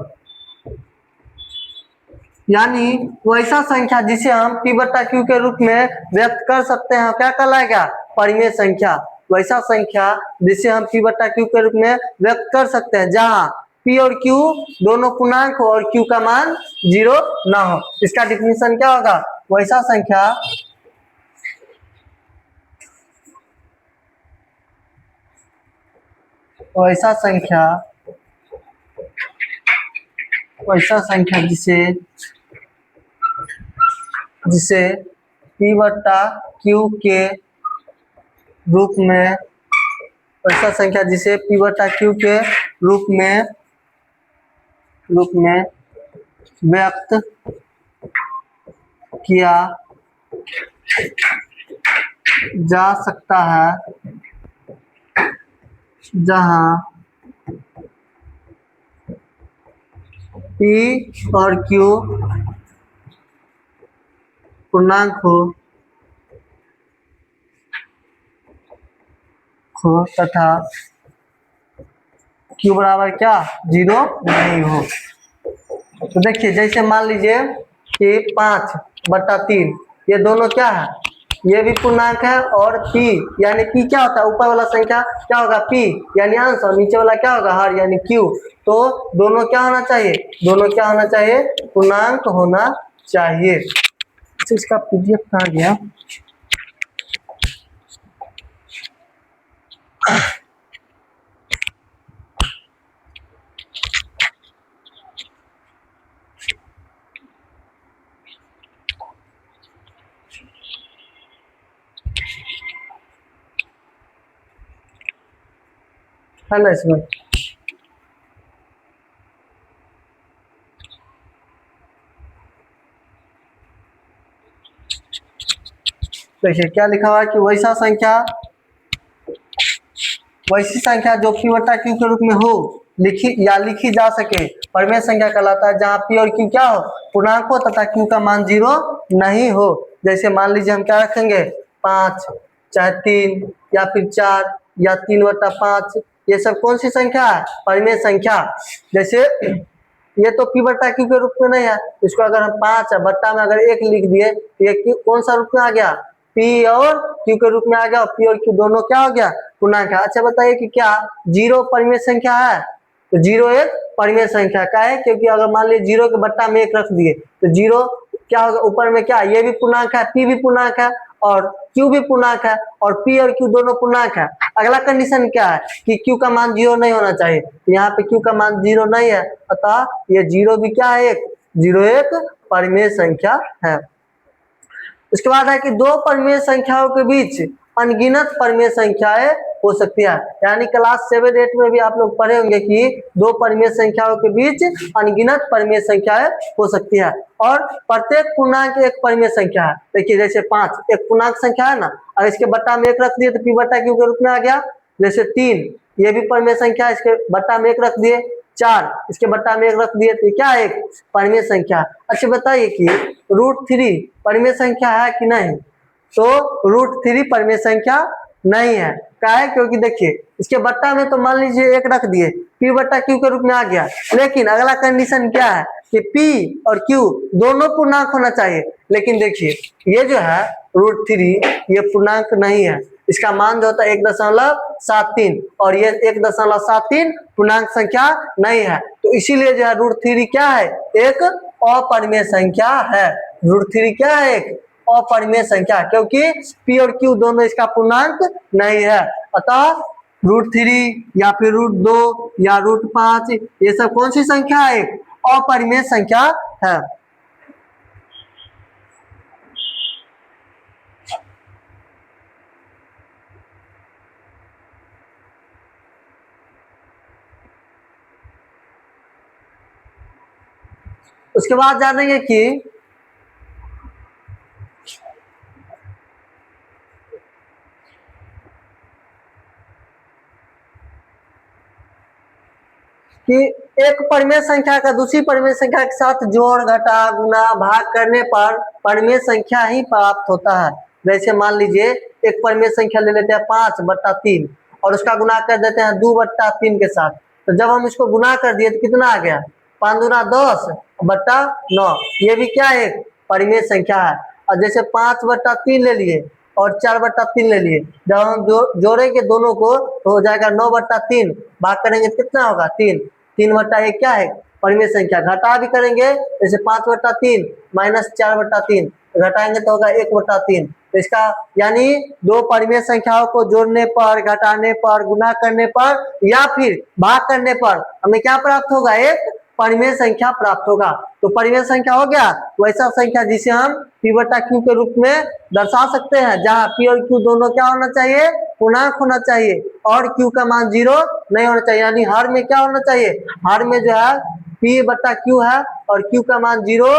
यानी वैसा संख्या जिसे हम P बटा Q के रूप में व्यक्त कर सकते हैं, क्या कहलाएगा? परिमेय संख्या। वैसा संख्या जिसे हम P बटा Q के रूप में व्यक्त कर सकते हैं जहां P और Q दोनों पूर्णांक हो और Q का मान 0 ना हो। इसका डिफिनेशन क्या होगा? वैसा संख्या जिसे P बटा Q के रूप में वैसा संख्या जिसे P बटा Q के रूप में व्यक्त किया जा सकता है जहां P और Q पूर्णांक हो तथा Q बराबर क्या? 0 नहीं हो। तो देखिए, जैसे मान लीजिए कि 5 बटा 3 ये दोनों क्या है? ये भी पूर्णांक है और P यानी P क्या होता है? ऊपर वाला संख्या क्या होगा? P यानी अंश, और नीचे वाला क्या होगा? हर यानी Q। तो दोनों क्या होना चाहिए? दोनों क्या होना चाहिए? पूर्णांक होना चाहिए। इसका PDF कहाँ गया? है ना इसमें। देखिए क्या लिखा हुआ है कि वैसी संख्या जो p बटा q के रूप में हो लिखी जा सके परिमेय संख्या कहलाता है, जहाँ p और q क्या हो, पूर्णांक हो तथा q का मान 0 नहीं हो। जैसे मान लीजिए हम क्या रखेंगे 5, चाहे 3 या फिर 4 या 3/5, ये सब कौन सी संख्या है, परिमेय संख्या। जैसे ये तो p बटा q के रूप में नहीं है, इसको अगर हम 5 बट्टा में अगर 1 लिख दिए तो ये कौन सा रूप में आ गया, p और q के रूप में आ गया। p और q दोनों क्या हो गया, पूर्णांक है। अच्छा बताइए कि क्या 0 परिमेय संख्या है, तो 0 एक परिमेय संख्या का है, क्योंकि अगर मान लीजिए 0 के बट्टा में 1 रख दिए तो 0 क्या होगा, ऊपर में क्या, ये भी पूर्णांक है, p भी पूर्णांक है और q भी पूर्णांक है, और p और q दोनों पूर्णांक है। अगला कंडीशन क्या है कि q का मान 0 नहीं होना चाहिए, तो यहाँ पे q का मान 0 नहीं है, अतः ये 0 भी क्या है, 0 एक परिमेय संख्या है। उसके बाद है कि दो परिमेय संख्याओं के बीच अनगिनत परिमेय संख्याएं हो सकती है। यानी क्लास 7-8 में भी आप लोग पढ़े होंगे कि दो परिमेय संख्याओं के बीच अनगिनत परिमेय संख्याएं हो सकती है, और प्रत्येक पूर्णांक एक परिमेय संख्या है। देखिए जैसे 5 एक पूर्णांक संख्या है ना, और इसके बट्टा में 1 रख दिए तो p बट्टा q के रूप में आ गया। जैसे 3 ये भी परिमेय संख्या, इसके बट्टा में 1 रख दिए, 4 इसके बट्टा में 1 रख दिए तो क्या है, एक परिमेय संख्या। अच्छा बताइए कि √3 परिमेय संख्या है कि नहीं, तो √3 परिमेय संख्या नहीं है। क्या है, क्योंकि देखिए इसके बट्टा में तो मान लीजिए 1 रख दिए, p बट्टा q के रूप में आ गया, लेकिन अगला कंडीशन क्या है कि p और q दोनों पूर्णांक होना चाहिए। लेकिन देखिए ये जो है √3 ये पूर्णांक नहीं है, इसका मान जो होता है 1.73, और ये 1.73 पूर्णांक संख्या नहीं है, तो इसीलिए जो है √3 क्या है, एक अपरिमेय संख्या है। √3 क्या है, एक अपरिमेय संख्या, क्योंकि p और q दोनों इसका पूर्णांक नहीं है। अतः √3 या फिर √2 या √5 ये सब कौन सी संख्या है, एक अपरिमेय संख्या है। उसके बाद जानेंगे कि एक परिमेय संख्या का दूसरी परिमेय संख्या के साथ जोड़, घटा, गुना, भाग करने पर परिमेय संख्या ही प्राप्त होता है। जैसे मान लीजिए एक परिमेय संख्या ले लेते हैं 5/3 और उसका गुना कर देते हैं 2/3 के साथ, तो जब हम इसको गुना कर दिए तो कितना आ गया, 5 दूना 10/9, ये भी क्या है, परिमेय संख्या है। और जैसे 5/3 ले लिए और 4/3 ले लिए, जब हम जोड़ेंगे दोनों को तो हो जाएगा 9/3, भाग करेंगे तो कितना होगा 3, 3/1 क्या है, परिमेय संख्या। घटा भी करेंगे जैसे 5/3 माइनस 4/3, घटाएंगे तो होगा 1/3। तो इसका यानी दो परिमेय संख्याओं को जोड़ने पर, घटाने पर, गुना करने पर या फिर भाग करने पर हमें क्या प्राप्त होगा, एक परिमेय संख्या प्राप्त होगा। तो परिमेय संख्या हो गया वैसा संख्या जिसे हम p बटा q के रूप में दर्शा सकते हैं, जहां p और q दोनों क्या होना चाहिए, पूर्णांक होना चाहिए, और q का मान 0 नहीं होना चाहिए। यानी हर में क्या होना चाहिए, हर में जो है p बटा q है और q का मान 0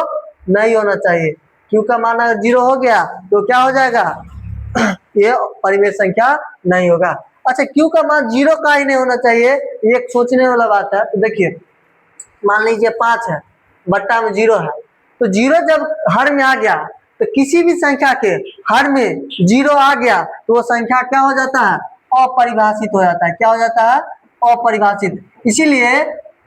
नहीं होना चाहिए। q का मान अगर 0 हो गया तो क्या हो जाएगा ये परिमेय संख्या नहीं होगा। अच्छा q का मान 0 का ही नहीं होना चाहिए, ये एक सोचने वाला बात है। तो देखिए मान लीजिए 5 है, बट्टा में 0 है, तो 0 जब हर में आ गया तो किसी भी संख्या के हर में 0 आ गया तो वो संख्या क्या हो जाता है, अपरिभाषित हो जाता है। क्या हो जाता है, अपरिभाषित। इसीलिए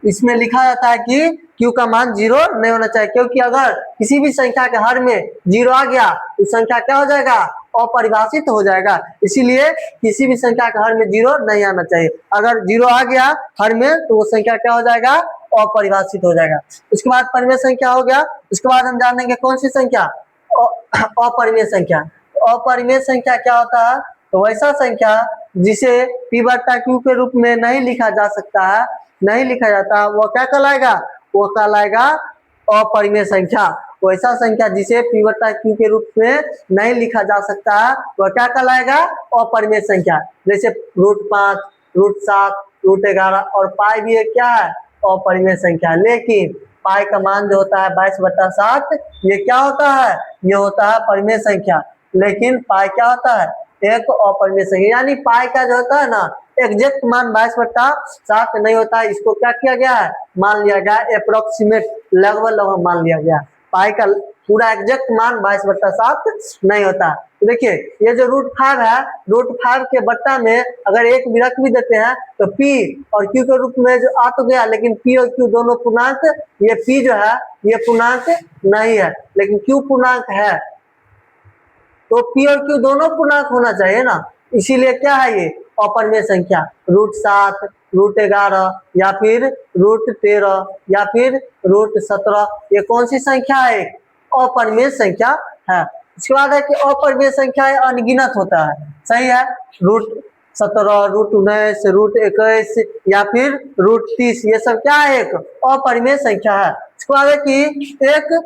इसमें लिखा जाता है कि q का मान 0 नहीं होना चाहिए, क्योंकि अगर किसी भी संख्या के हर में 0 आ गया तो संख्या क्या हो जाएगा, अपरिभाषित हो जाएगा। इसीलिए किसी भी संख्या के हर में 0 नहीं आना चाहिए। अगर 0 आ गया हर में तो वो संख्या क्या हो जाएगा, अपरिभाषित हो जाएगा। उसके बाद परिमेय संख्या हो गया। उसके बाद हम जानेंगे कौन सी संख्या, अपरिमेय संख्या। अपरिमेय संख्या क्या होता है, तो वैसा संख्या जिसे p बटा q के रूप में नहीं लिखा जा सकता है, नहीं लिखा जाता, वो क्या कहलाएगा, वो कहलाएगा अपरिमेय संख्या। वैसा संख्या जिसे p बटा q के रूप में नहीं लिखा जा सकता है वह क्या कहलाएगा, अपरिमेय संख्या। जैसे √5, √7, √11 और पाई भी एक क्या है, अपरिमेय संख्या। लेकिन पाई का मान जो होता है 22/7, ये क्या होता है, ये होता है परिमेय संख्या। लेकिन पाई क्या होता है, एक अपरिमेय संख्या। यानी पाई का जो होता है ना एग्जैक्ट मान 22/7 नहीं होता है, इसको क्या किया गया है, मान लिया गया, अप्रोक्सीमेट, लगभग लगभग मान लिया गया। पाई का पूरा एग्जैक्ट मान 22/7 नहीं होता। तो देखिए ये जो √5 है, √5 के बट्टा में अगर एक भी रख भी देते हैं तो पी और क्यू के रूप में जो आ तो गया, लेकिन पी और क्यू दोनों पूर्णांक, ये पी जो है ये पूर्णांक नहीं है लेकिन क्यू पूर्णांक है, तो पी और क्यू दोनों पूर्णांक होना चाहिए ना, इसीलिए क्या है ये अपरिमेय संख्या। √7, √11 या फिर √13 या फिर √17, ये कौन सी संख्या है, अपरिमेय संख्या है। इसके बाद है कि अपरिमेय संख्या अनगिनत होता है, सही है। √17, √19, √21 या फिर √30, ये सब क्या है, एक अपरिमेय संख्या है। इसके बाद है कि एक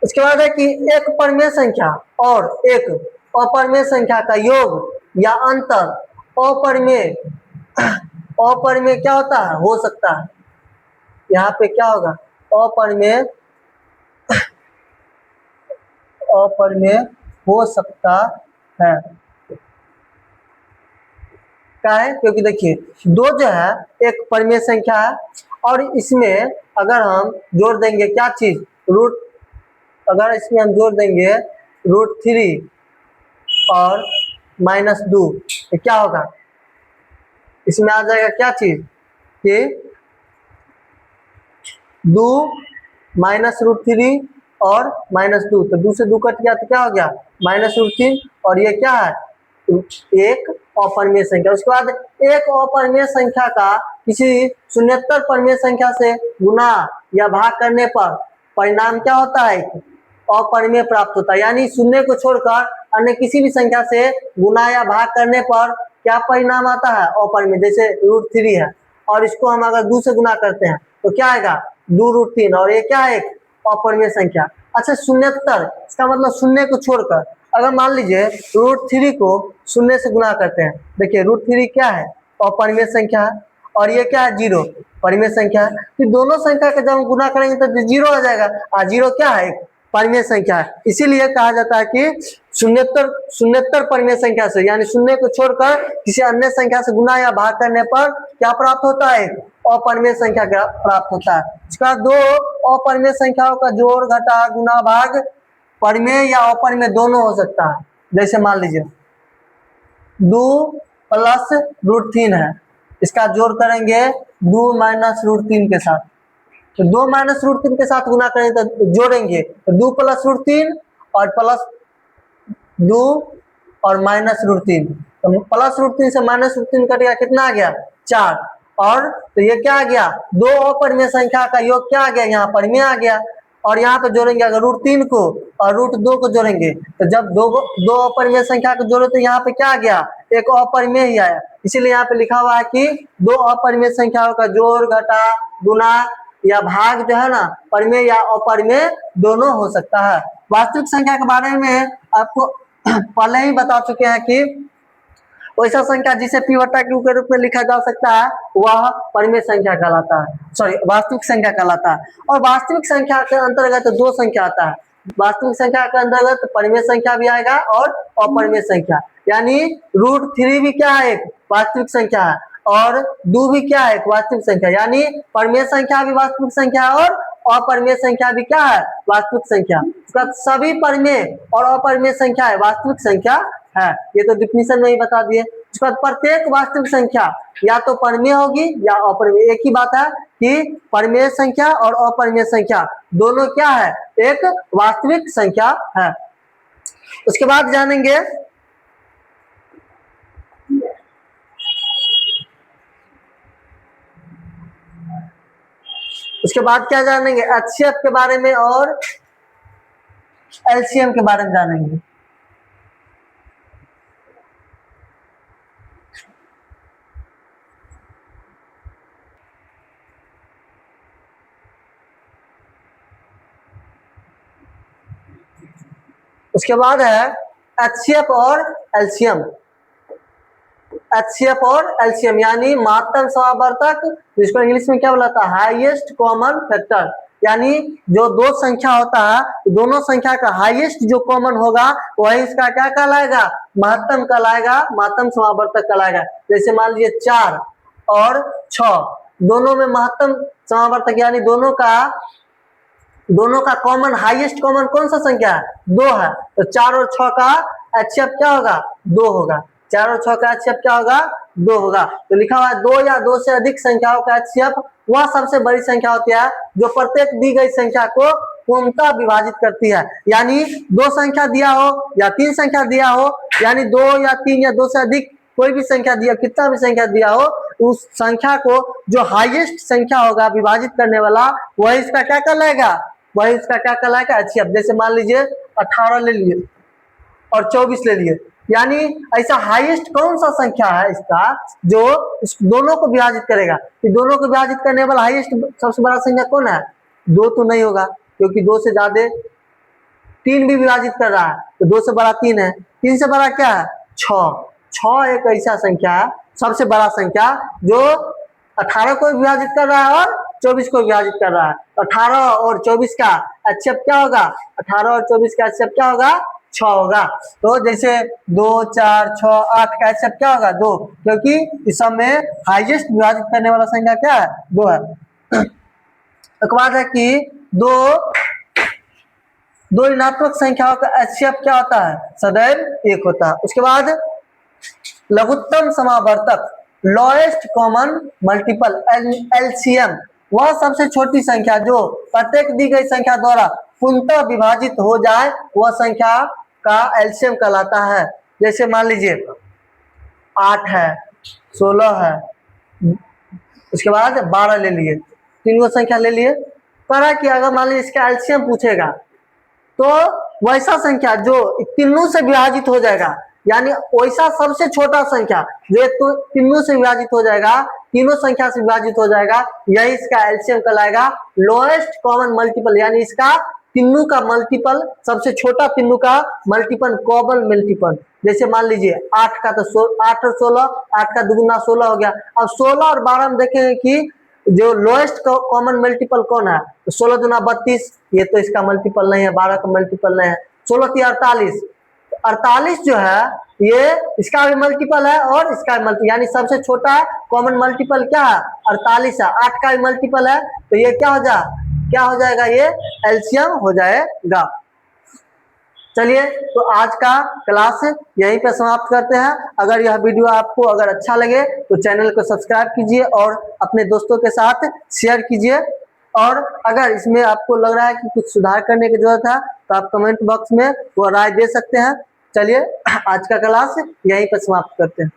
उसके बाद है कि एक परिमेय संख्या और एक अपरिमेय संख्या का योग या अंतर अपरिमेय अपरिमेय क्या होता है, हो सकता है। यहाँ पे क्या होगा, अपरिमेय अपरिमेय हो सकता है। क्या है, क्योंकि देखिए दो जो है एक परिमेय संख्या है और इसमें अगर हम जोड़ देंगे क्या चीज, रूट, अगर इसमें हम जोड़ देंगे √3 और -2 तो क्या होगा, इसमें आ जाएगा क्या चीज कि 2 -√3 और -2, तो 2 से 2 कट गया तो क्या हो गया -√3, और ये क्या है, एक अपरिमेय संख्या। उसके बाद एक अपरिमेय संख्या का किसी शून्येतर परिमेय संख्या से गुना या भाग करने पर परिणाम क्या होता है, अपरिमेय प्राप्त होता है। यानी शून्य को छोड़कर अन्य किसी भी संख्या से गुना या भाग करने पर क्या परिणाम आता है, अपरिमेय। जैसे √3 है और इसको हम अगर 2 से गुना करते हैं तो क्या आएगा 2√3, और ये क्या है, एक अपरिमेय संख्या। अच्छा शून्यतर, इसका मतलब शून्य को छोड़कर, अगर मान लीजिए √3 को शून्य से गुना करते हैं, देखिए √3 क्या है, अपरिमेय संख्या है, और ये क्या है, 0 परिमेय संख्या है। फिर दोनों संख्या का जब हम गुना करेंगे तो 0 आ जाएगा, और 0 क्या है, परिमेय संख्या है। इसीलिए कहा जाता है कि शून्यतर परिमेय संख्या से, यानी शून्य को छोड़कर किसी अन्य संख्या से गुना या भाग करने पर क्या प्राप्त होता है, अपरिमेय संख्या प्राप्त होता है। इसका दो अपरिमेय संख्याओं का जोड़ घटा गुना भाग परिमेय या अपरिमेय दोनों हो सकता है। जैसे मान लीजिए 2 + √3 है, इसका जोड़ करेंगे 2 - √3 के साथ, तो 2 - √3 के साथ गुना करेंगे तो जोड़ेंगे तो 2 + √3 और +2 और -√3, तो +√3 से -√3 कट गया, कितना आ गया 4, और तो ये क्या आ गया, दो अपरिमेय संख्या का योग क्या आ गया, यहाँ परिमेय आ गया। और यहाँ पे जोड़ेंगे अगर √3 को और √2 को जोड़ेंगे, तो जब दो अपरिमेय संख्या को जोड़े तो यहाँ पे क्या आ गया, एक अपरिमेय ही आया। इसीलिए यहाँ पे लिखा हुआ है कि दो अपरिमेय संख्याओं का जोड़ घटा गुना या भाग जो है ना परिमेय या अपरिमेय दोनों हो सकता है। वास्तविक संख्या के बारे में आपको पहले ही बता चुके हैं कि वैसा संख्या जिसे p/q के रूप में लिखा जा सकता है वह परिमेय संख्या कहलाता है, सॉरी वास्तविक संख्या कहलाता है। और वास्तविक संख्या के अंतर्गत दो संख्या आता है, वास्तविक संख्या के अंतर्गत परिमेय संख्या भी आएगा और अपरिमेय संख्या। यानी √3 भी क्या है, एक वास्तविक संख्या है, और 2 भी क्या है, एक वास्तविक संख्या। यानी परिमेय संख्या भी वास्तविक संख्या है और अपरिमेय संख्या भी क्या है, वास्तविक संख्या। सभी परिमेय और अपरिमेय संख्या है वास्तविक संख्या है, ये तो डिफिनीशन में ही बता दिए। उसके बाद प्रत्येक वास्तविक संख्या या तो परिमेय होगी या अपरिमेय। एक ही बात है कि परिमेय संख्या और अपरिमेय संख्या दोनों क्या है, एक वास्तविक संख्या है। उसके बाद जानेंगे उसके बाद क्या जानेंगे, एचसीएफ के बारे में और एलसीएम के बारे में जानेंगे। उसके बाद है HCF और एलसीएम, HCF और एलसीएम यानी महत्तम समावर्तक, जिसको इंग्लिश में क्या बोला था, हाईएस्ट कॉमन फैक्टर, यानी जो दो संख्या होता है दोनों संख्या का हाईएस्ट जो कॉमन होगा वही इसका क्या कहलाएगा, महत्तम कहलाएगा, महत्तम समावर्तक कहलाएगा। जैसे मान लीजिए 4 और 6 दोनों में महत्तम समावर्तक यानी दोनों का कॉमन हाईएस्ट कॉमन कौन सा संख्या है, 2 है, तो 4 और 6 का HCF क्या होगा, 2 होगा। 4 और 6 का HCF क्या होगा, 2 होगा। तो लिखा हुआ है 2 या 2 से अधिक संख्याओं का HCF वह सबसे बड़ी संख्या होती है जो प्रत्येक दी गई संख्या को पूर्णतः विभाजित करती है। यानी 2 संख्या दिया हो या 3 संख्या दिया हो, यानी 2 या 3 या 2 से अधिक कोई भी संख्या दिया, कितना भी संख्या दिया हो, उस संख्या को जो हाईएस्ट संख्या होगा विभाजित करने वाला वही इसका क्या कहलाएगा, वही इसका क्या कहलाएगा, HCF। जैसे मान लीजिए 18 ले लिए और 24 ले लिए, यानी ऐसा हाईएस्ट कौन सा संख्या है इसका जो इस दोनों को विभाजित करेगा, कि दोनों को विभाजित करने वाला हाईएस्ट सबसे बड़ा संख्या कौन है, 2 तो नहीं होगा क्योंकि 2 से ज्यादा 3 भी विभाजित कर रहा है, तो 2 से बड़ा 3 है, 3 से बड़ा क्या है, 6 एक ऐसा संख्या है सबसे बड़ा संख्या जो 18 को विभाजित कर रहा है और 24 को विभाजित कर रहा है। 18 और 24 का HCF क्या होगा, 18 और 24 का HCF क्या होगा, 6 होगा। तो जैसे 2 4 6 8 का HCF क्या होगा, 2, क्योंकि इस सब में हाईएस्ट विभाजित करने वाला संख्या क्या है, 2 है। एक बात है कि दो ऋणात्मक संख्याओं का HCF क्या होता है, सदैव 1 होता है। उसके बाद लघुत्तम समावर्तक, लोएस्ट कॉमन मल्टीपल, LCM, वह सबसे छोटी संख्या जो प्रत्येक दी गई संख्या द्वारा पूर्णतः विभाजित हो जाए वह संख्या का LCM कहलाता है। जैसे मान लीजिए 8 है, 16 है, उसके बाद 12 ले लिए, 3 संख्या ले लिए, करा कि अगर मान लीजिए इसका LCM पूछेगा तो वैसा संख्या जो तीनों से विभाजित हो जाएगा, यानी वैसा सबसे छोटा संख्या जो तो तीनों से विभाजित हो जाएगा, तीनों संख्या से विभाजित हो जाएगा, यही इसका एलसीएम कहलाएगा, लोएस्ट कॉमन मल्टीपल, यानी इसका तीनों का मल्टीपल, सबसे छोटा तीनों का मल्टीपल, कॉमन मल्टीपल। जैसे मान लीजिए 8 का तो 8 और 16, 8 का दुगुना 16 हो गया। अब 16 और 12 में देखेंगे कि जो लोएस्ट कॉमन मल्टीपल कौन है, तो 16 दूना 32, ये तो इसका मल्टीपल नहीं है, 12 का मल्टीपल नहीं है। 16 3 48, 48 जो है ये इसका भी मल्टीपल है और इसका भी मल्टीपल, यानी सबसे छोटा कॉमन मल्टीपल क्या है, 48 है। 8 का भी मल्टीपल है, तो ये क्या हो जाएगा, ये एलसीएम हो जाएगा। चलिए, तो आज का क्लास यहीं पे समाप्त करते हैं। अगर यह वीडियो आपको अगर अच्छा लगे तो चैनल को सब्सक्राइब कीजिए और अपने दोस्तों के साथ शेयर कीजिए। और अगर इसमें आपको लग रहा है कि कुछ सुधार करने की जरूरत है तो आप कमेंट बॉक्स में वो राय दे सकते हैं। चलिए, आज का क्लास यहीं पर समाप्त करते हैं।